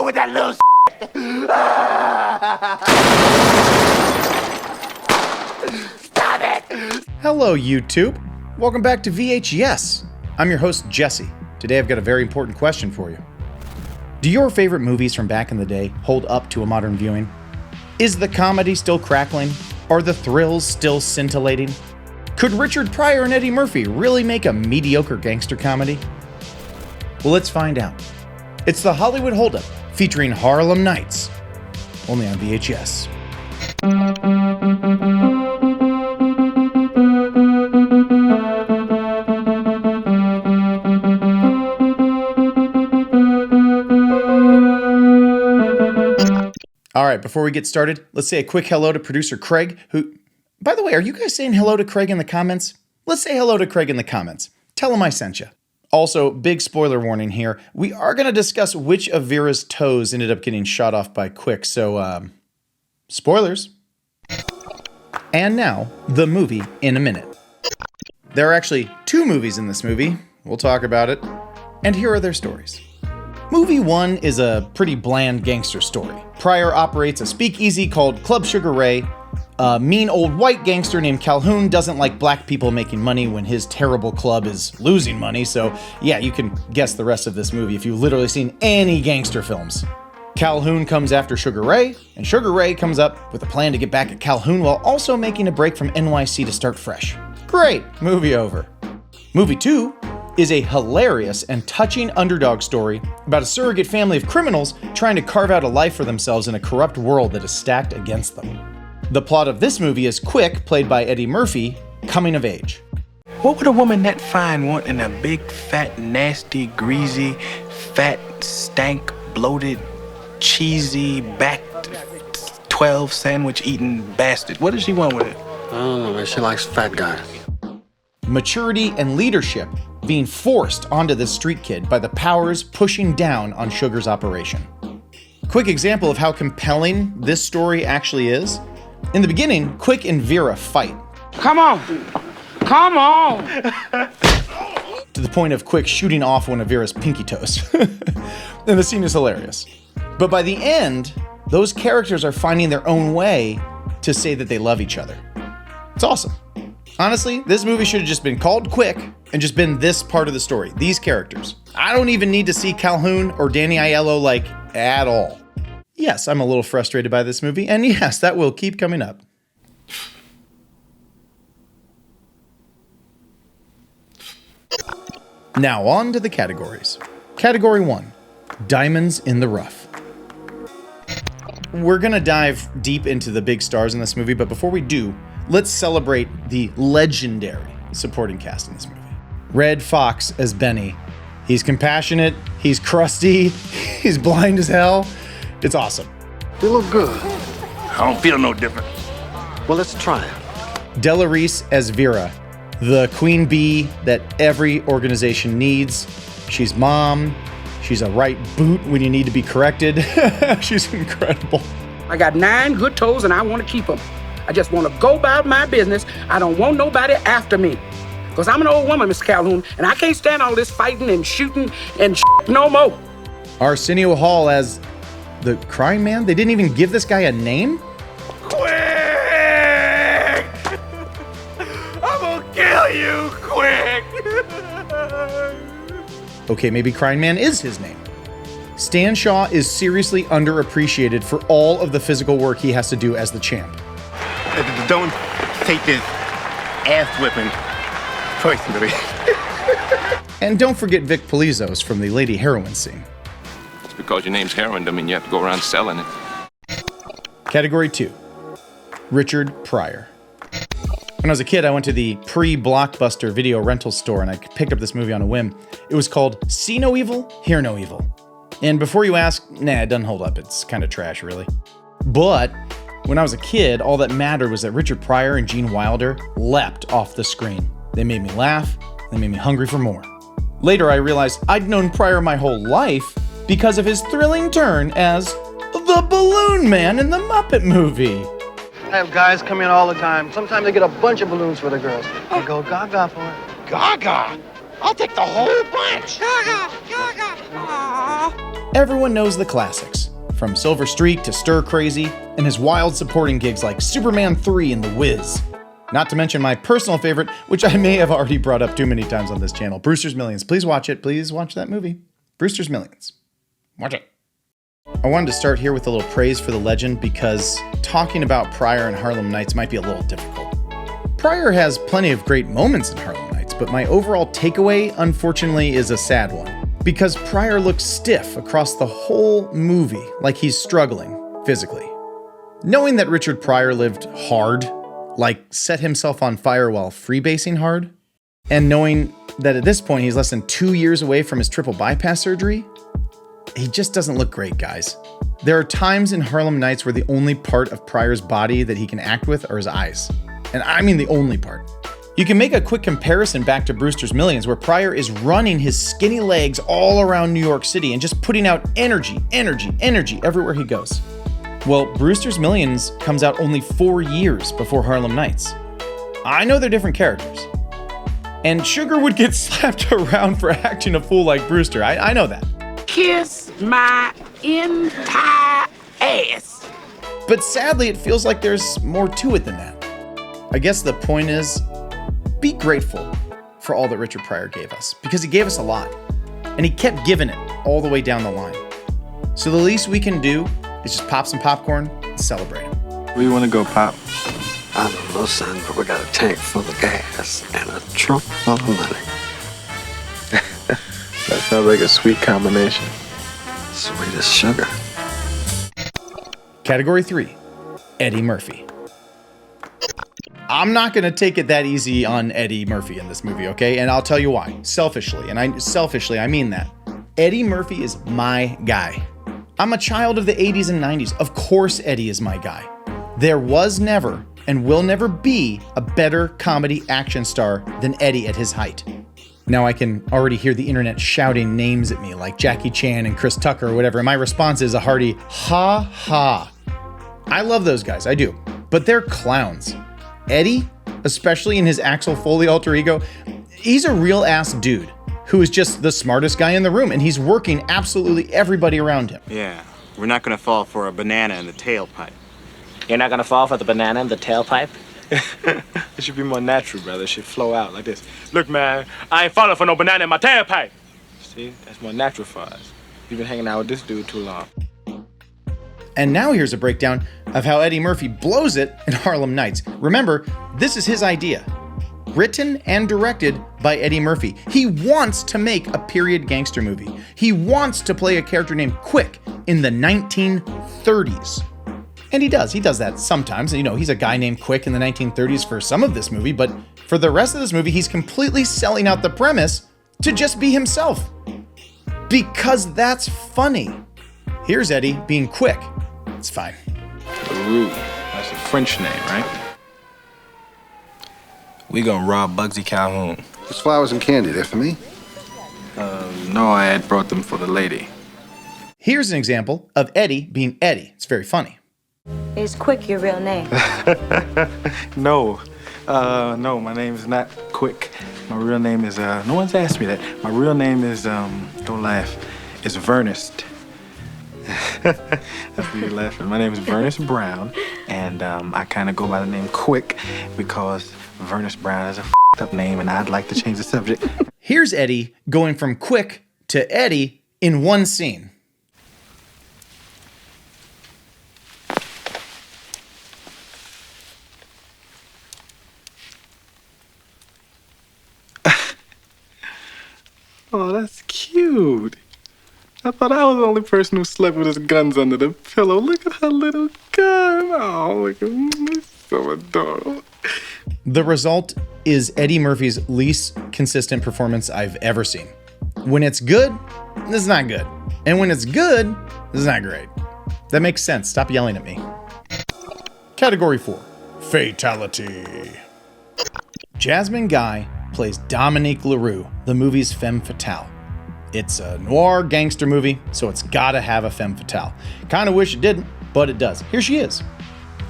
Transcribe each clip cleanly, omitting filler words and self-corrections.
with that little Stop it! Hello, YouTube. Welcome back to VHS. I'm your host, Jesse. Today I've got a very important question for you. Do your favorite movies from back in the day hold up to a modern viewing? Is the comedy still crackling? Are the thrills still scintillating? Could Richard Pryor and Eddie Murphy really make a mediocre gangster comedy? Well, let's find out. It's the Hollywood Holdup, featuring Harlem Nights, only on VHS. All right, before we get started, let's say a quick hello to producer Craig, who... By the way, are you guys saying hello to Craig in the comments? Let's say hello to Craig in the comments. Tell him I sent you. Also, big spoiler warning here. We are going to discuss which of Vera's toes ended up getting shot off by Quick, so, spoilers. And now, the movie in a minute. There are actually two movies in this movie. We'll talk about it. And here are their stories. Movie 1 is a pretty bland gangster story. Pryor operates a speakeasy called Club Sugar Ray. A mean old white gangster named Calhoun doesn't like black people making money when his terrible club is losing money, so yeah, you can guess the rest of this movie if you've literally seen any gangster films. Calhoun comes after Sugar Ray, and Sugar Ray comes up with a plan to get back at Calhoun while also making a break from NYC to start fresh. Great! Movie over. Movie 2 is a hilarious and touching underdog story about a surrogate family of criminals trying to carve out a life for themselves in a corrupt world that is stacked against them. The plot of this movie is Quick, played by Eddie Murphy, coming of age. What would a woman that fine want in a big, fat, nasty, greasy, fat, stank, bloated, cheesy, backed, 12 sandwich-eating bastard? What does she want with it? I don't know, man. She likes fat guys. Maturity and leadership being forced onto this street kid by the powers pushing down on Sugar's operation. Quick example of how compelling this story actually is. In the beginning, Quick and Vera fight. Come on! Come on! To the point of Quick shooting off one of Vera's pinky toes. And the scene is hilarious. But by the end, those characters are finding their own way to say that they love each other. It's awesome. Honestly, this movie should have just been called Quick and just been this part of the story, these characters. I don't even need to see Calhoun or Danny Aiello, at all. Yes, I'm a little frustrated by this movie, and yes, that will keep coming up. Now on to the categories. Category 1, Diamonds in the Rough. We're gonna dive deep into the big stars in this movie, but before we do, let's celebrate the legendary supporting cast in this movie. Red Fox as Benny. He's compassionate, he's crusty, he's blind as hell. It's awesome. You look good. I don't feel no different. Well, let's try it. Della Reese as Vera, the queen bee that every organization needs. She's mom. She's a right boot when you need to be corrected. She's incredible. I got 9 good toes and I want to keep them. I just want to go about my business. I don't want nobody after me. Because I'm an old woman, Mr. Calhoun, and I can't stand all this fighting and shooting and no more. Arsenio Hall as the Crying Man? They didn't even give this guy a name? Quick! I'm gonna kill you, Quick! Okay, maybe Crying Man is his name. Stan Shaw is seriously underappreciated for all of the physical work he has to do as the champ. Don't take this ass whipping personally. And don't forget Vic Polizos from the Lady Heroin scene. Because your name's heroin, don't mean you have to go around selling it. Category 2, Richard Pryor. When I was a kid, I went to the pre-Blockbuster video rental store and I picked up this movie on a whim. It was called See No Evil, Hear No Evil. And before you ask, nah, it doesn't hold up. It's kind of trash, really. But when I was a kid, all that mattered was that Richard Pryor and Gene Wilder leapt off the screen. They made me laugh. They made me hungry for more. Later, I realized I'd known Pryor my whole life because of his thrilling turn as the Balloon Man in the Muppet movie. I have guys come in all the time. Sometimes they get a bunch of balloons for the girls. They go gaga for it. Gaga? I'll take the whole bunch. Gaga, gaga, aww. Everyone knows the classics, from Silver Streak to Stir Crazy, and his wild supporting gigs like Superman 3 and The Wiz. Not to mention my personal favorite, which I may have already brought up too many times on this channel, Brewster's Millions. Please watch it. Please watch that movie. Brewster's Millions. Watch it. I wanted to start here with a little praise for the legend because talking about Pryor and Harlem Nights might be a little difficult. Pryor has plenty of great moments in Harlem Nights, but my overall takeaway, unfortunately, is a sad one. Because Pryor looks stiff across the whole movie, like he's struggling physically. Knowing that Richard Pryor lived hard, like set himself on fire while freebasing hard, and knowing that at this point he's less than 2 years away from his triple bypass surgery, he just doesn't look great, guys. There are times in Harlem Nights where the only part of Pryor's body that he can act with are his eyes. And I mean the only part. You can make a quick comparison back to Brewster's Millions, where Pryor is running his skinny legs all around New York City and just putting out energy everywhere he goes. Well, Brewster's Millions comes out only 4 years before Harlem Nights. I know they're different characters. And Sugar would get slapped around for acting a fool like Brewster. I know that. Kiss my entire ass. But sadly, it feels like there's more to it than that. I guess the point is, be grateful for all that Richard Pryor gave us, because he gave us a lot. And he kept giving it all the way down the line. So the least we can do is just pop some popcorn and celebrate him. Where you want to go, Pop? I don't know, son, but we got a tank full of gas and a trunk full of money. That sounds like a sweet combination. Sweet as sugar. Category 3, Eddie Murphy. I'm not going to take it that easy on Eddie Murphy in this movie, okay? And I'll tell you why. Selfishly, I mean that. Eddie Murphy is my guy. I'm a child of the 80s and 90s. Of course Eddie is my guy. There was never and will never be a better comedy action star than Eddie at his height. Now I can already hear the internet shouting names at me like Jackie Chan and Chris Tucker or whatever, and my response is a hearty ha ha. I love those guys, I do, but they're clowns. Eddie, especially in his Axel Foley alter ego, he's a real ass dude who is just the smartest guy in the room, and he's working absolutely everybody around him. Yeah, we're not gonna fall for a banana in the tailpipe. You're not gonna fall for the banana in the tailpipe? It should be more natural, brother. It should flow out like this. Look, man, I ain't falling for no banana in my tailpipe. See, that's more natural for us. You've been hanging out with this dude too long. And now here's a breakdown of how Eddie Murphy blows it in Harlem Nights. Remember, this is his idea. Written and directed by Eddie Murphy. He wants to make a period gangster movie. He wants to play a character named Quick in the 1930s. And he does that sometimes. You know, he's a guy named Quick in the 1930s for some of this movie, but for the rest of this movie, he's completely selling out the premise to just be himself. Because that's funny. Here's Eddie being Quick. It's fine. LaRue, that's a French name, right? We gonna rob Bugsy Calhoun. There's flowers and candy there for me. No, I had brought them for the lady. Here's an example of Eddie being Eddie. It's very funny. Is Quick your real name? No, my name is not Quick. My real name is, no one's asked me that. My real name is, don't laugh, it's Vernest. That's what you're laughing. My name is Vernest Brown, and I kind of go by the name Quick because Vernest Brown is a up name, and I'd like to change the subject. Here's Eddie going from Quick to Eddie in one scene. Oh, that's cute. I thought I was the only person who slept with his guns under the pillow. Look at her little gun. Oh, look at me. It's so adorable. The result is Eddie Murphy's least consistent performance I've ever seen. When it's good, it's not good. And when it's good, it's not great. That makes sense. Stop yelling at me. Category 4, Fatality. Jasmine Guy plays Dominique LaRue, the movie's femme fatale. It's a noir gangster movie, so it's gotta have a femme fatale. Kinda wish it didn't, but it does. Here she is.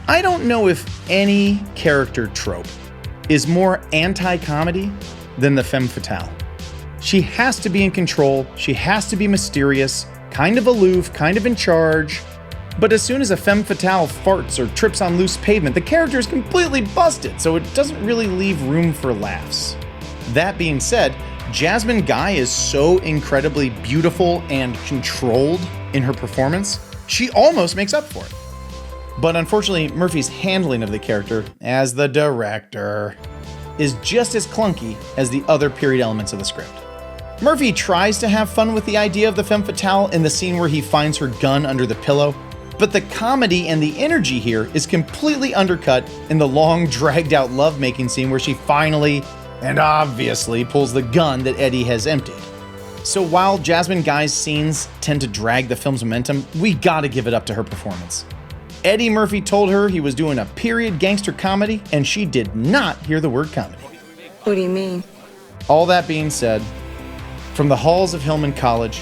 I don't know if any character trope is more anti-comedy than the femme fatale. She has to be in control, she has to be mysterious, kind of aloof, kind of in charge. But as soon as a femme fatale farts or trips on loose pavement, the character is completely busted, so it doesn't really leave room for laughs. That being said, Jasmine Guy is so incredibly beautiful and controlled in her performance, she almost makes up for it. But unfortunately, Murphy's handling of the character, as the director, is just as clunky as the other period elements of the script. Murphy tries to have fun with the idea of the femme fatale in the scene where he finds her gun under the pillow, but the comedy and the energy here is completely undercut in the long, dragged-out lovemaking scene where she finally, and obviously, pulls the gun that Eddie has emptied. So while Jasmine Guy's scenes tend to drag the film's momentum, we gotta give it up to her performance. Eddie Murphy told her he was doing a period gangster comedy, and she did not hear the word comedy. What do you mean? All that being said, from the halls of Hillman College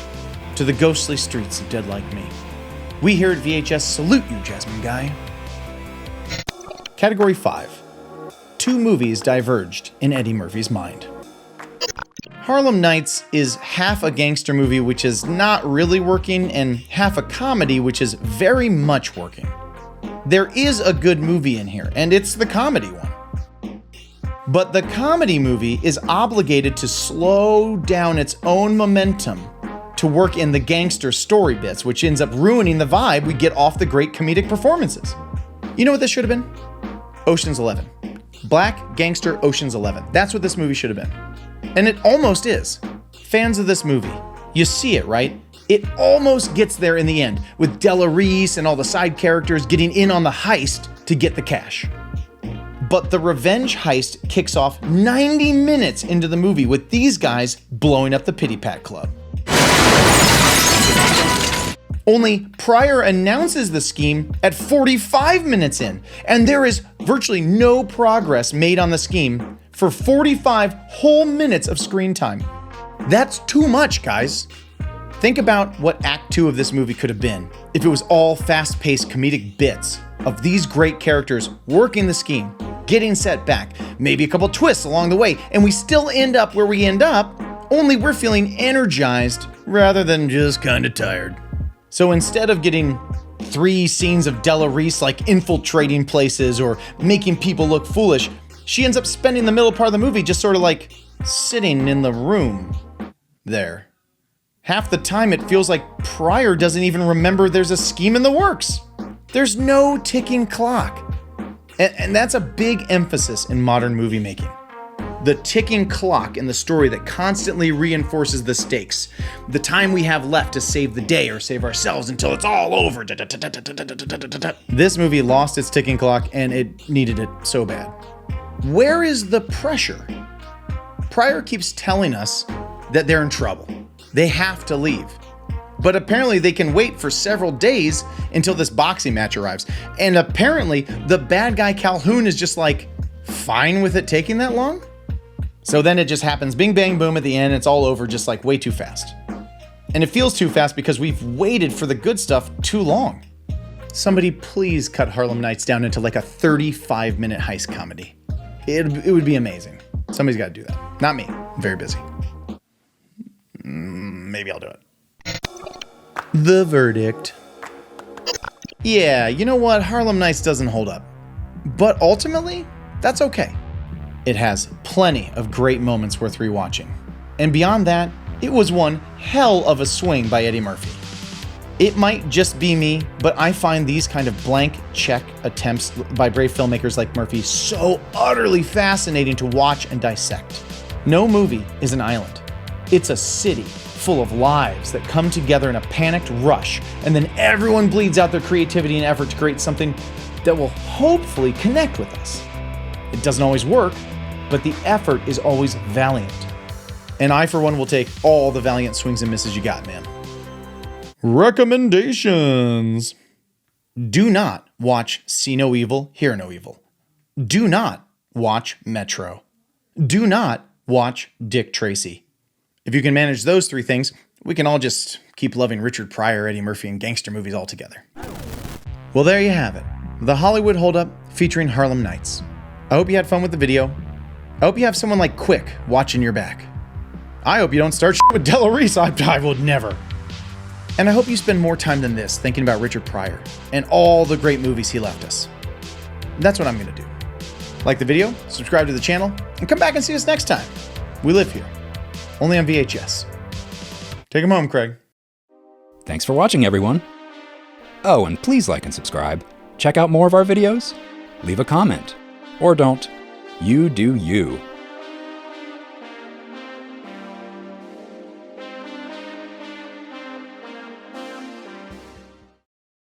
to the ghostly streets of Dead Like Me, we here at VHS salute you, Jasmine Guy. Category 5. 2 movies diverged in Eddie Murphy's mind. Harlem Nights is half a gangster movie which is not really working and half a comedy which is very much working. There is a good movie in here, and it's the comedy one. But the comedy movie is obligated to slow down its own momentum to work in the gangster story bits, which ends up ruining the vibe we get off the great comedic performances. You know what this should have been? Ocean's 11. Black Gangster Ocean's 11. That's what this movie should have been. And it almost is. Fans of this movie, you see it, right? It almost gets there in the end, with Della Reese and all the side characters getting in on the heist to get the cash. But the revenge heist kicks off 90 minutes into the movie with these guys blowing up the Pity Pat Club. Only Pryor announces the scheme at 45 minutes in, and there is virtually no progress made on the scheme for 45 whole minutes of screen time. That's too much, guys. Think about what Act 2 of this movie could have been if it was all fast-paced comedic bits of these great characters working the scheme, getting set back, maybe a couple twists along the way, and we still end up where we end up, only we're feeling energized rather than just kind of tired. So instead of getting 3 scenes of Della Reese like infiltrating places or making people look foolish, she ends up spending the middle part of the movie just sort of like sitting in the room there. Half the time it feels like Pryor doesn't even remember there's a scheme in the works. There's no ticking clock. And that's a big emphasis in modern movie making. The ticking clock in the story that constantly reinforces the stakes. The time we have left to save the day or save ourselves until it's all over. This movie lost its ticking clock and it needed it so bad. Where is the pressure? Pryor keeps telling us that they're in trouble. They have to leave. But apparently they can wait for several days until this boxing match arrives. And apparently the bad guy Calhoun is just like fine with it taking that long. So then it just happens bing bang boom at the end. It's all over just like way too fast. And it feels too fast because we've waited for the good stuff too long. Somebody please cut Harlem Nights down into like a 35-minute heist comedy. It would be amazing. Somebody's got to do that. Not me. I'm very busy. Maybe I'll do it. The verdict. Yeah, you know what? Harlem Nights doesn't hold up. But ultimately, that's okay. It has plenty of great moments worth rewatching. And beyond that, it was one hell of a swing by Eddie Murphy. It might just be me, but I find these kind of blank check attempts by brave filmmakers like Murphy so utterly fascinating to watch and dissect. No movie is an island. It's a city full of lives that come together in a panicked rush, and then everyone bleeds out their creativity and effort to create something that will hopefully connect with us. It doesn't always work, but the effort is always valiant. And I, for one, will take all the valiant swings and misses you got, man. Recommendations. Do not watch See No Evil, Hear No Evil. Do not watch Metro. Do not watch Dick Tracy. If you can manage those 3 things, we can all just keep loving Richard Pryor, Eddie Murphy, and gangster movies all together. Well, there you have it. The Hollywood Holdup featuring Harlem Nights. I hope you had fun with the video. I hope you have someone like Quick watching your back. I hope you don't start with Della Reese. I would never. And I hope you spend more time than this thinking about Richard Pryor and all the great movies he left us. That's what I'm going to do. Like the video, subscribe to the channel, and come back and see us next time. We live here. Only on VHS. Take him home, Craig. Thanks for watching, everyone. Oh, and please like and subscribe. Check out more of our videos. Leave a comment. Or don't. You do you.